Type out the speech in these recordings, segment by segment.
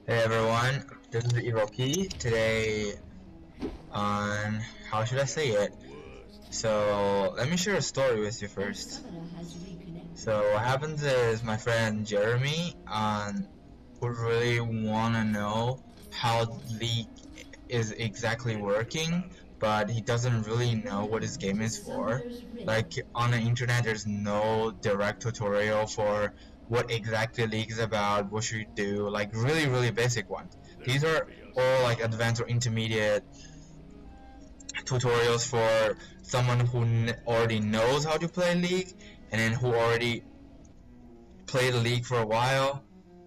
Hey everyone, this is Iroki. Today on how should I say it? So let me share a story with you first. So what happens is my friend Jeremy would really wanna know how League is exactly working, but he doesn't really know what his game is for. Like on the internet there's no direct tutorial for what exactly League is about, what should you do, like really basic ones. These are all like advanced or intermediate tutorials for someone who already knows how to play League and then who already played the League for a while.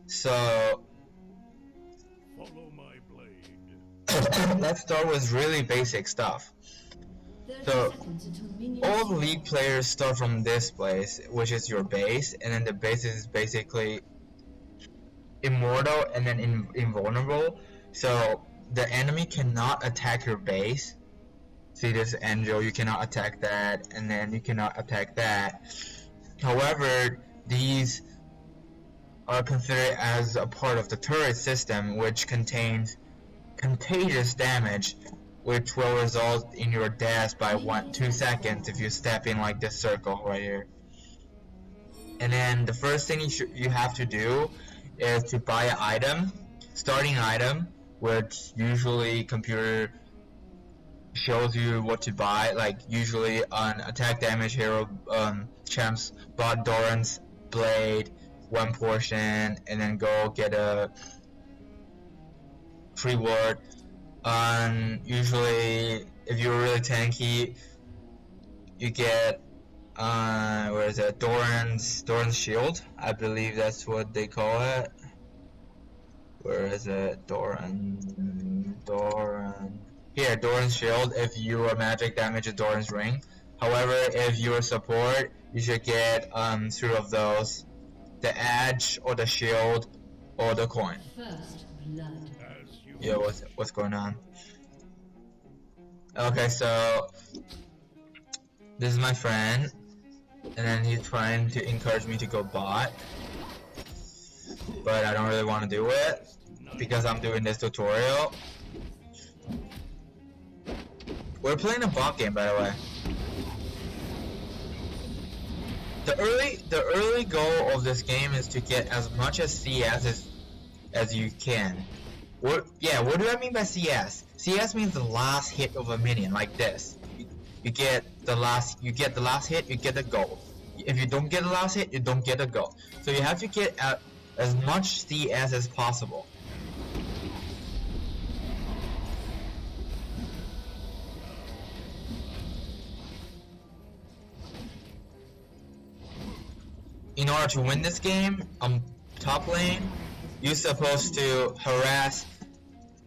So let's start with really basic stuff. So all the League players start from this place, which is your base, and then the base is basically immortal and then invulnerable. So the enemy cannot attack your base. See this angel, you cannot attack that, and then you cannot attack that. However, these are considered as a part of the turret system, which contains contagious damage, which will result in your death by 2 seconds if you step in like this circle right here. And then the first thing you have to do is to buy an item, starting item, which usually computer shows you what to buy. Like usually on attack damage hero champs bought Doran's blade, 1 portion, and then go get a free ward. Usually if you're really tanky, you get where is it? Doran's shield, I believe that's what they call it. Where is it? Doran. Here, Doran's shield if you are magic damage to Doran's ring. However, if you're support, you should get 3 of those. The edge or the shield or the coin. First blood. Yo, what's going on? Okay, so this is my friend, and then he's trying to encourage me to go bot, but I don't really want to do it because I'm doing this tutorial. We're playing a bot game, by the way. The early goal of this game is to get as much as CS as you can. What do I mean by CS? CS means the last hit of a minion, like this. You get the last hit, you get the gold. If you don't get the last hit, you don't get a gold. So you have to get as much CS as possible. In order to win this game, top lane, you're supposed to harass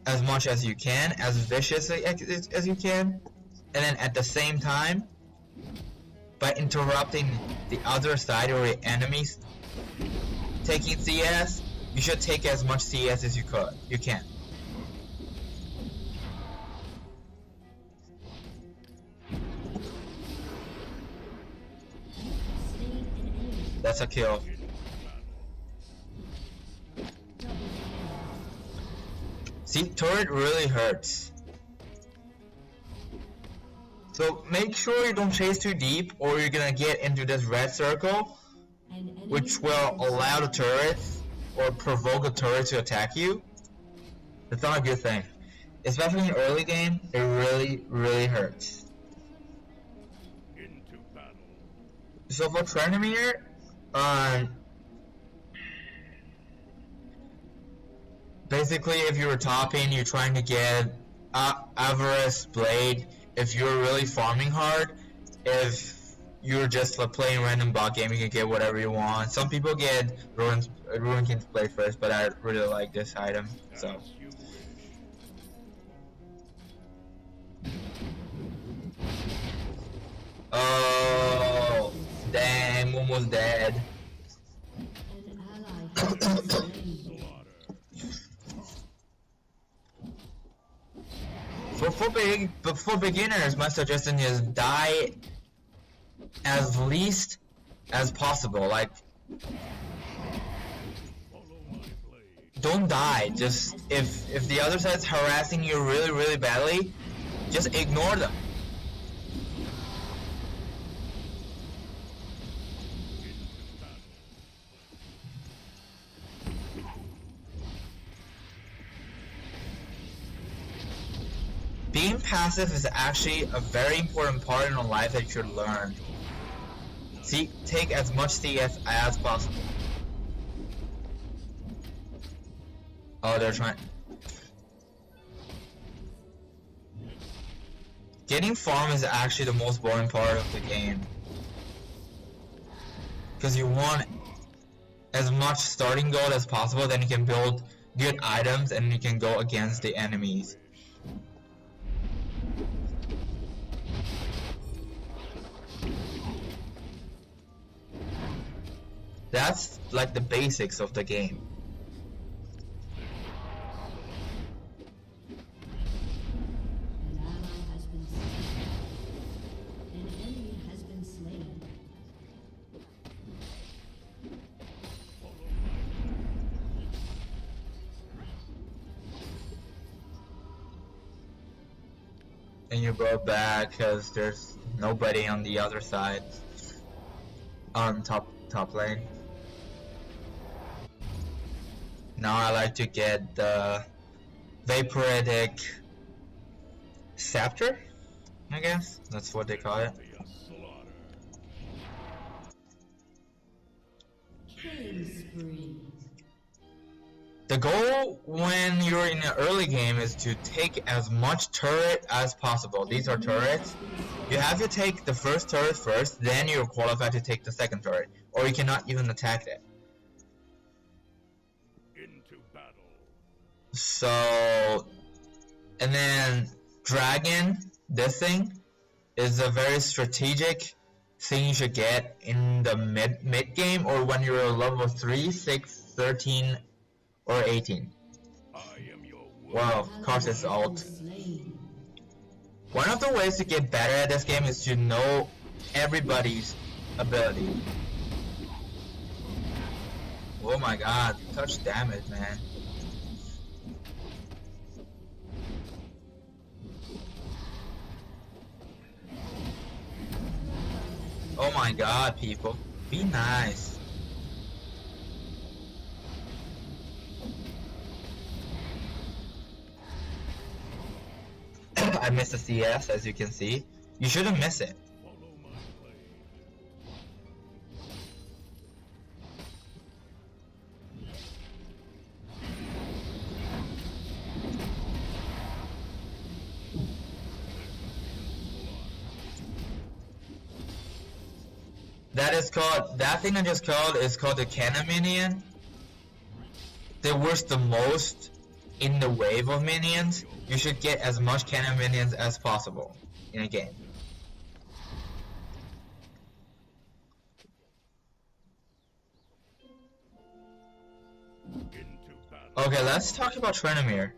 as much as you can, as viciously as you can, and then at the same time, by interrupting the other side or the enemies taking CS, you should take as much CS as you can. That's a kill. See, turret really hurts. So make sure you don't chase too deep or you're gonna get into this red circle, which will allow the turrets or provoke the turret to attack you. That's not a good thing. Especially in early game, it really hurts. So for Tranmere, basically if you're topping, you're trying to get Avarice Blade. If you're really farming hard, if you're just playing random bot game, you can get whatever you want. Some people get Ruin King's Blade first, but I really like this item, so. Oh, damn, almost dead. For beginners, my suggestion is die as least as possible. Like, don't die. Just if the other side's harassing you really badly, just ignore them. Being passive is actually a very important part in life that you should learn. See, take as much CS as possible. Oh, they're trying. Getting farm is actually the most boring part of the game. Because you want as much starting gold as possible, then you can build good items and you can go against the enemies. That's like the basics of the game. And you brought back because there's nobody on the other side. On top lane. Now I like to get the Vaporetic Scepter, I guess that's what they call it. The goal when you're in an early game is to take as much turret as possible. These are turrets. You have to take the first turret first, then you're qualified to take the second turret, or you cannot even attack it. So, and then Dragon, this thing, is a very strategic thing you should get in the mid game, or when you're level 3, 6, 13, or 18. Wow, cautious ult. One of the ways to get better at this game is to know everybody's ability. Oh my god, touch damage, man. Oh my god, people. Be nice. I missed the CS, as you can see. You shouldn't miss it. That thing I just called is called the Cannon Minion. They work the most in the wave of minions. You should get as much Cannon Minions as possible in a game. Okay, let's talk about Tryndamere.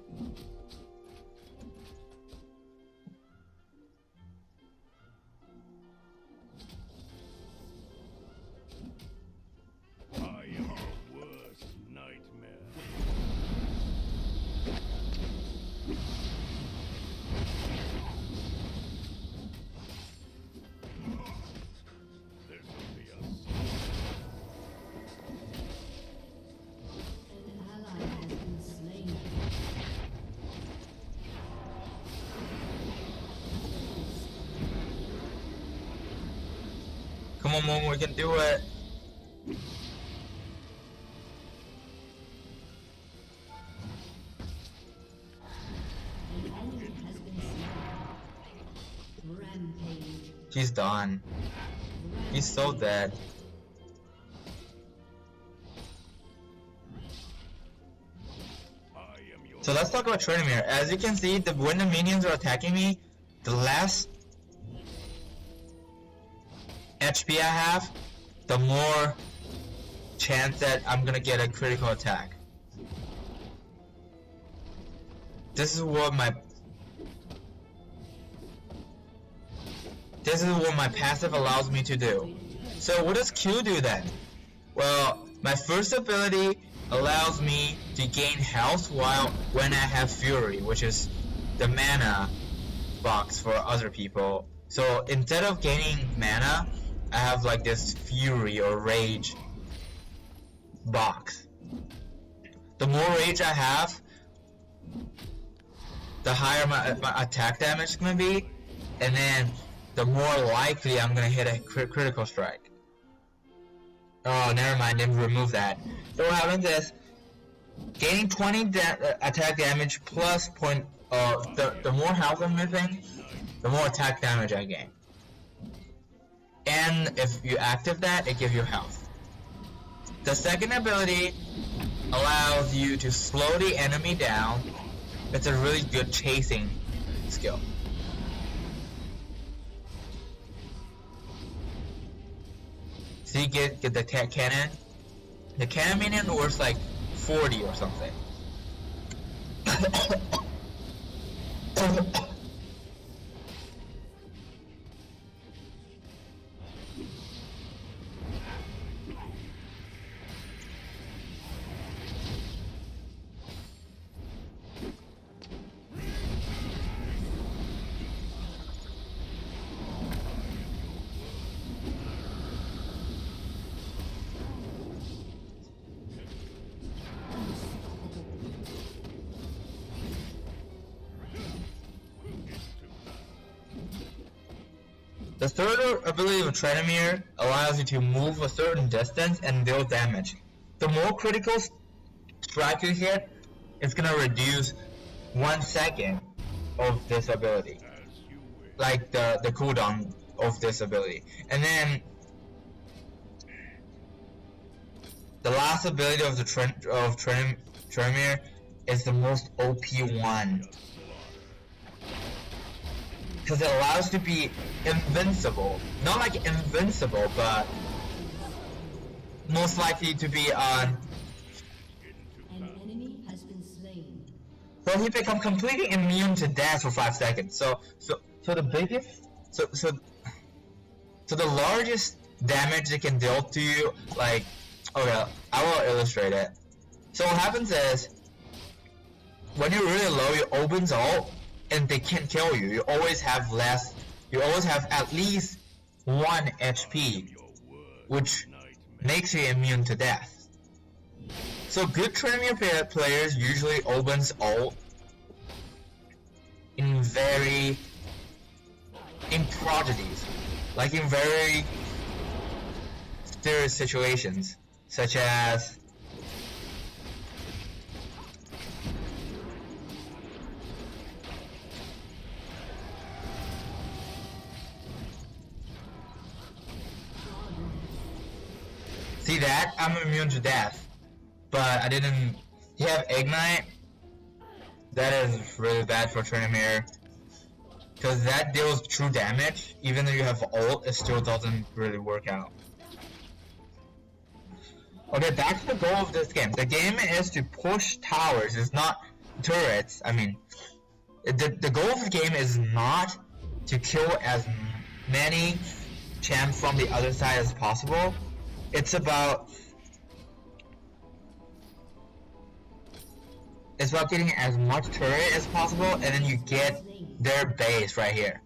Come on, Momo, we can do it. He's done. He's so dead. So let's talk about Tryndamere. As you can see, when the minions are attacking me, the less HP I have, the more chance that I'm gonna get a critical attack. This is what my passive allows me to do. So what does Q do then? Well, my first ability allows me to gain health when I have Fury, which is the mana box for other people. So instead of gaining mana, I have like this Fury or Rage box. The more Rage I have, the higher my attack damage is gonna be, and then the more likely I'm gonna hit a critical strike. Oh, never mind, didn't remove that. So what happens is, gaining 20 attack damage plus the more health I'm missing, the more attack damage I gain. And if you active that, it gives you health. The second ability allows you to slow the enemy down. It's a really good chasing skill. So you get the cannon. The cannon minion worth like 40 or something. The third ability of Tryndamere allows you to move a certain distance and deal damage. The more critical strike you hit, it's gonna reduce 1 second of this ability. Like the cooldown of this ability. And then the last ability of the Tryndamere is the most OP one. Because it allows you to be invincible. Not like invincible, but most likely to be on. An enemy has been slain. So he becomes completely immune to death for 5 seconds. So the biggest, so the largest damage it can deal to you, like, okay, I will illustrate it. So what happens is, when you're really low, you opens ult, and they can't kill you. You always have at least 1 HP, which makes you immune to death. So good Tryndamere players usually opens ult in prodigies, like in very serious situations, such as see that? I'm immune to death. But I didn't... You have Ignite? That is really bad for Tryndamere. Because that deals true damage. Even though you have ult, it still doesn't really work out. Okay, back to the goal of this game. The game is to push towers. It's not turrets. I mean... The goal of the game is not to kill as many champs from the other side as possible. It's about getting as much turret as possible, and then you get their base right here.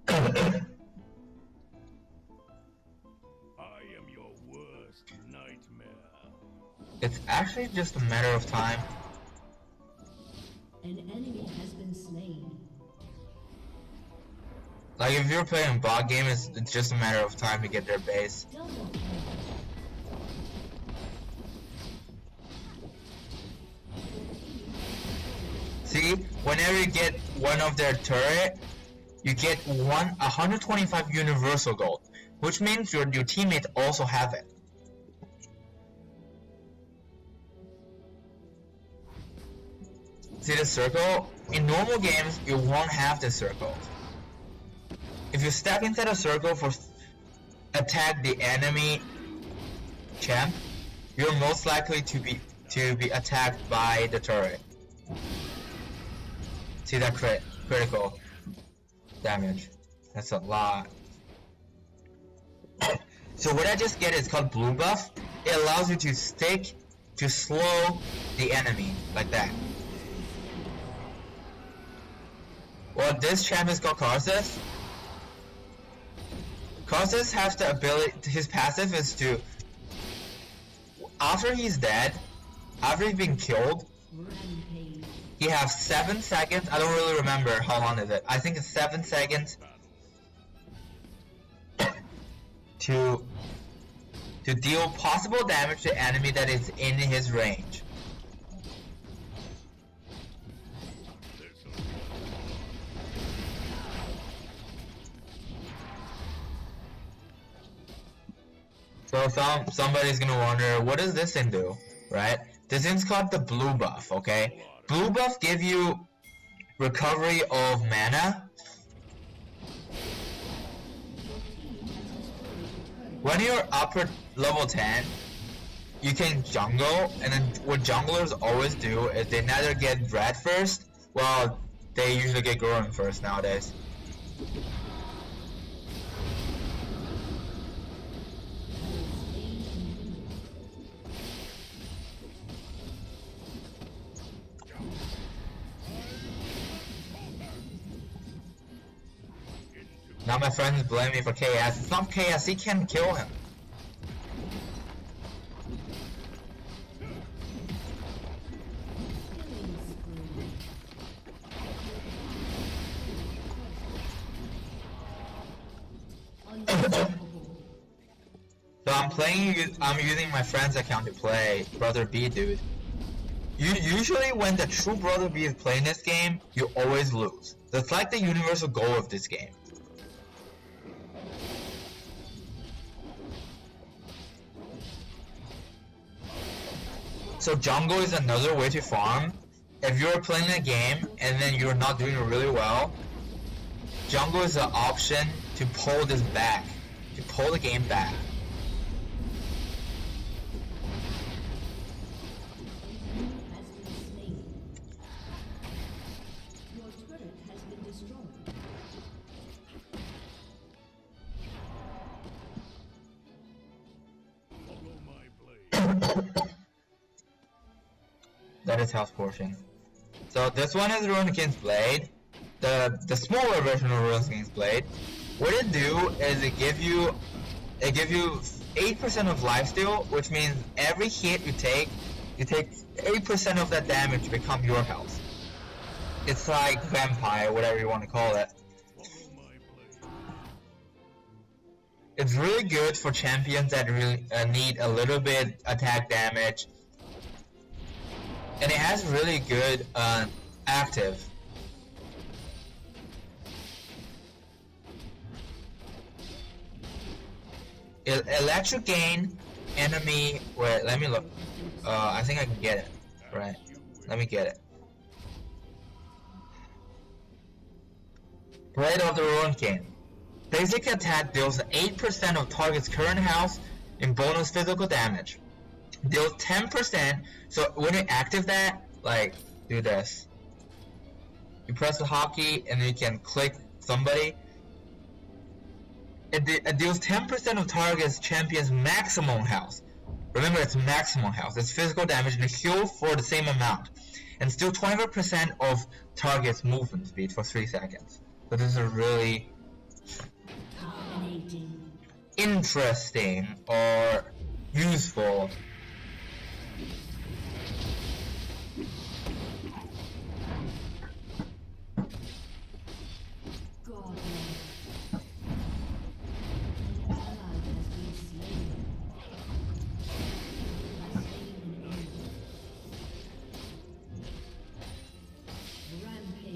I am your worst nightmare. It's actually just a matter of time. An enemy has been slain. Like, if you're playing a bot game, it's just a matter of time to get their base. Double kill. See, whenever you get one of their turret, you get 125 universal gold, which means your teammates also have it. See the circle? In normal games, you won't have the circle. If you step inside a circle for attack the enemy champ, you're most likely to be attacked by the turret. See that critical damage? That's a lot. So what I just get is called blue buff, it allows you to stick to slow the enemy like that. Well, this champ is called Karthus. Karthus has the ability, his passive is to, after he's dead, after he's been killed, he has 7 seconds, I don't really remember how long is it, I think it's 7 seconds to deal possible damage to enemy that is in his range. So somebody's gonna wonder, what does this thing do, right? This thing's called the blue buff, okay? Blue buff give you recovery of mana. When you're upper level 10, you can jungle, and then what junglers always do is they neither get red first, well, they usually get growing first nowadays. Now my friends blame me for KS. It's not KS, he can't kill him. So I'm using my friend's account to play Brother B, dude. Usually when the true Brother B is playing this game, you always lose. That's like the universal goal of this game. So jungle is another way to farm. If you're playing a game and then you're not doing really well, jungle is an option to pull this back, to pull the game back. That is health portion. So this one is Ruined King's Blade. The smaller version of Ruined King's Blade. What it do is it give you 8% of lifesteal, which means every hit you take 8% of that damage to become your health. It's like vampire, whatever you want to call it. It's really good for champions that really need a little bit attack damage. And it has really good active. Electric gain enemy. Wait, let me look. I think I can get it. Right. Let me get it. Blade of the Ruined King. Basic attack deals 8% of target's current health in bonus physical damage. Deals 10%, so when you active that, like, do this. You press the hotkey and then you can click somebody. It deals 10% of target's champion's maximum health. Remember, it's maximum health. It's physical damage and heal for the same amount. And still 25% of target's movement speed for 3 seconds. So this is a really interesting or useful.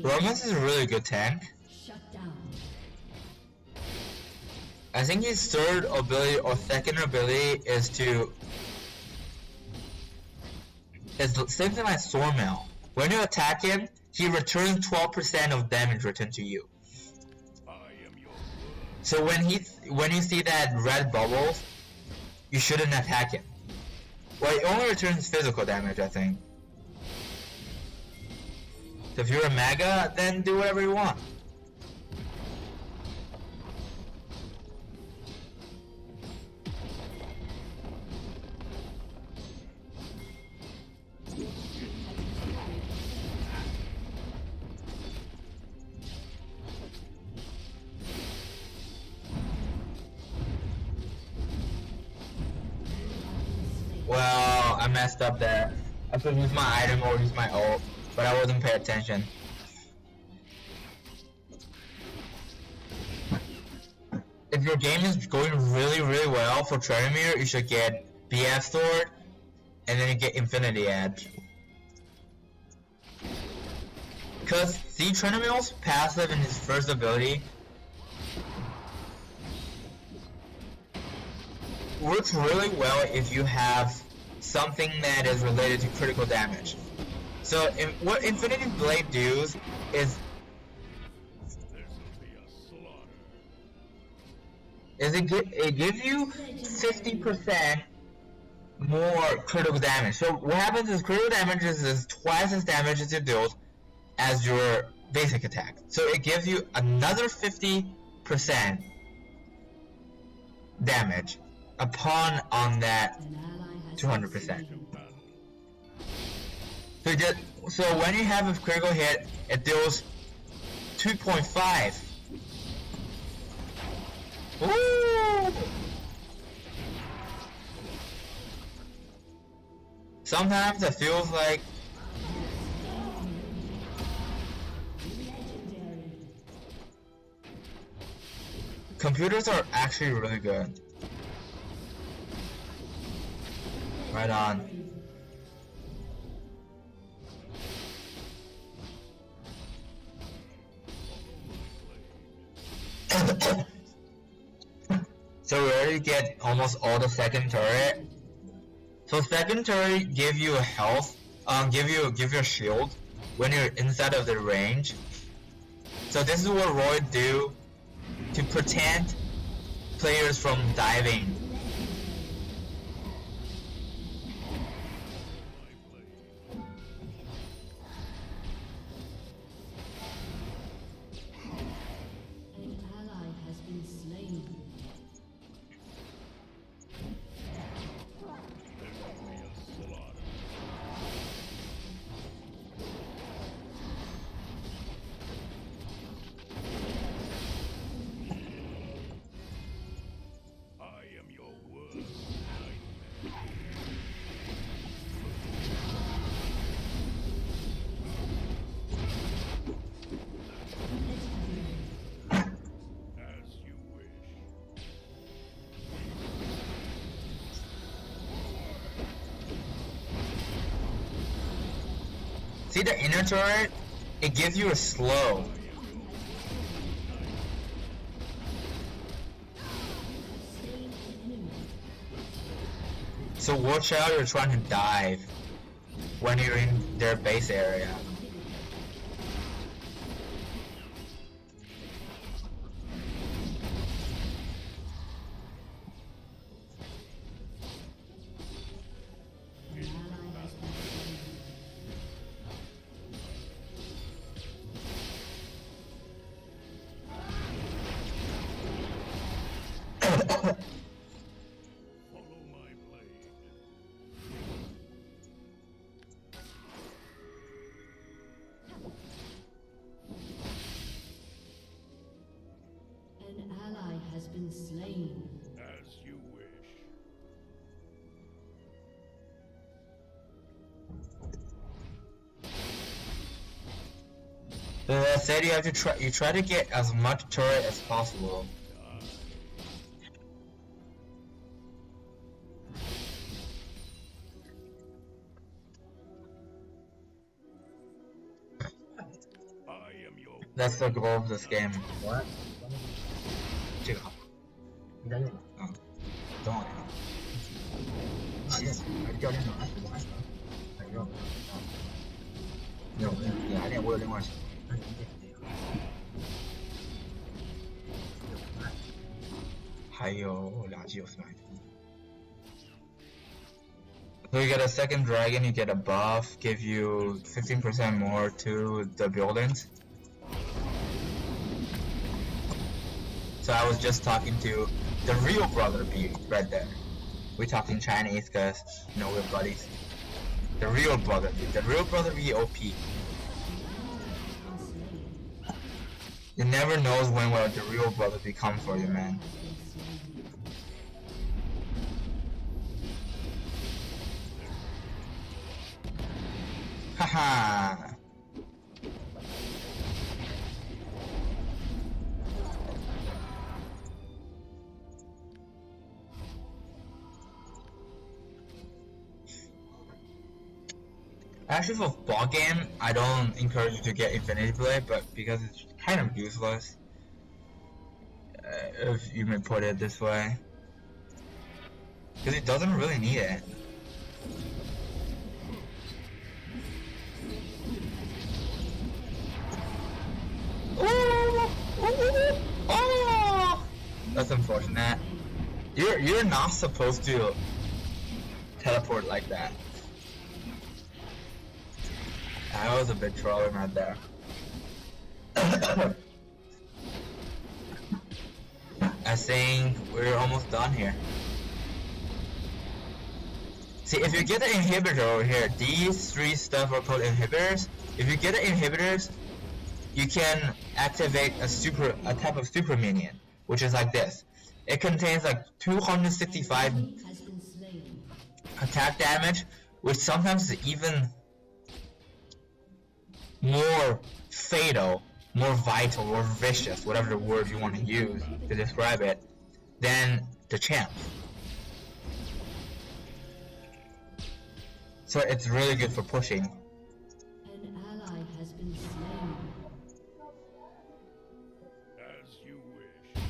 Romance is a really good tank. I think his third ability or second ability is the same thing like Sormel. When you attack him, he returns 12% of damage returned to you. So when you see that red bubbles, you shouldn't attack him. Well, it only returns physical damage, I think. So if you're a mega, then do whatever you want. Well, I messed up there. I could use my item or use my ult, but I wasn't paying attention. If your game is going really well for Tryndamere, you should get BF Sword, and then you get Infinity Edge. Because see, Tryndamere's passive in his first ability works really well if you have something that is related to critical damage. So what Infinity Blade does is it gives you 50% more critical damage. So what happens is critical damage is twice as damage as you deal as your basic attack. So it gives you another 50% damage on that 200%. So when you have a critical hit, it deals 2.5. Ooh! Sometimes it feels like computers are actually really good. Right on. So we already get almost all the second turret. So second turret give you a health, give you a shield when you're inside of the range. So this is what Roy do to protect players from diving. See the inner turret? It gives you a slow. So watch out, you're trying to dive when you're in their base area. Been slain. As you wish. So I said you have to try to get as much turret as possible. That's the goal of this game. What? 这个好，应该用了。嗯，等我一下。啊，用，还是掉链上还是我还是还是用。啊，没有，你还练，我有另外想。那你练这个。还有2级有400。So you get a second dragon, you get a buff, give you 15% more to the buildings. So I was just talking to the real brother B right there. We talk in Chinese because, you know, we're buddies. The real brother B. The real brother B OP. You never knows when will the real brother B come for you, man. Haha. Actually, for ball game, I don't encourage you to get Infinity Blade, but because it's kind of useless, if you may put it this way, because it doesn't really need it. Oh, that's unfortunate. You're not supposed to teleport like that. I was a bit trolling right there. I think we're almost done here. See, if you get the inhibitor over here, these three stuff are called inhibitors. If you get the inhibitors, you can activate a type of super minion, which is like this. It contains like 265 attack damage, which sometimes is even more fatal, more vital, or vicious, whatever the word you want to use to describe it, than the champ. So it's really good for pushing. An ally has been slain. As you wish.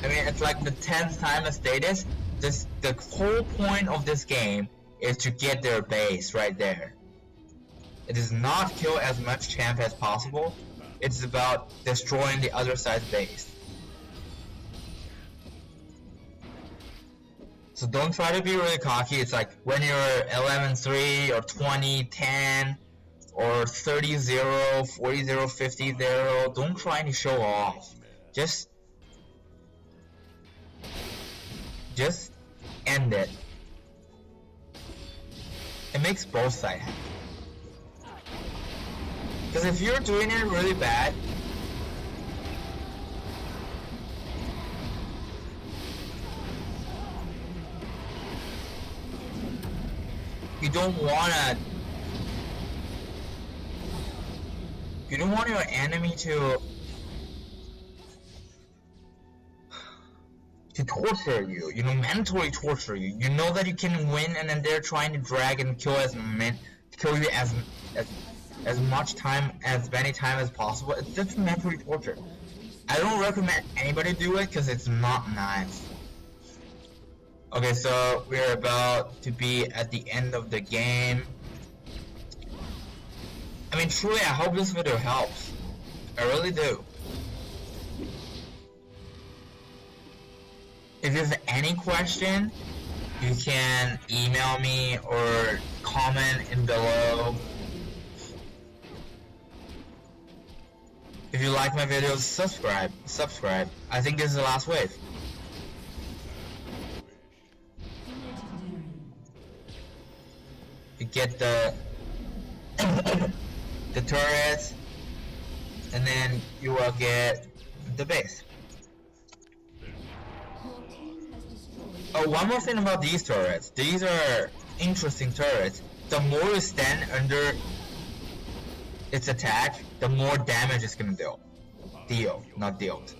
I mean, it's like the 10th time I stated. The whole point of this game is to get their base right there. It is not kill as much champ as possible. It's about destroying the other side's base. So don't try to be really cocky. It's like when you're 11-3 or 20-10 or 30-0, 40-0, 50-0, don't try to show off. Just end it. It makes both sides happy. Because if you're doing it really bad, you don't want your enemy to torture you, mentally torture you. You know that you can win, and then they're trying to drag and kill you as much time, as many times as possible. It's just mentally torture. I don't recommend anybody do it because it's not nice. Okay, so we're about to be at the end of the game. I mean, truly, I hope this video helps. I really do. If you have any question, you can email me or comment in below. If you like my videos, subscribe. I think this is the last wave. You get the the turrets, and then you will get the base. Oh, one more thing about these turrets. These are interesting turrets. The more you stand under its attack, the more damage it's gonna deal. Not dealt.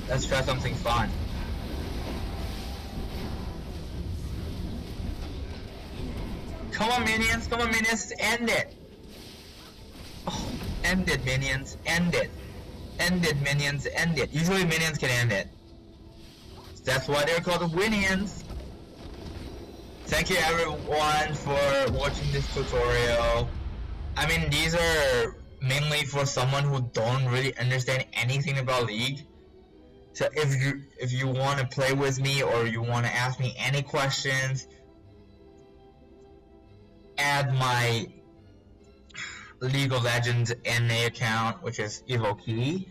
Let's try something fun. Come on minions, end it! Oh, end it minions, end it! End it minions, end it! Usually minions can end it. That's why they're called Winions! Thank you everyone for watching this tutorial. I mean, these are mainly for someone who don't really understand anything about League. So if you want to play with me or you want to ask me any questions, add my League of Legends NA account, which is EvoKey,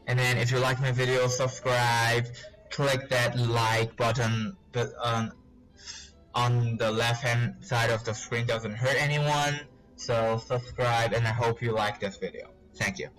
And then if you like my video, subscribe, click that like button on the left hand side of the screen, doesn't hurt anyone. So subscribe, and I hope you like this video. Thank you.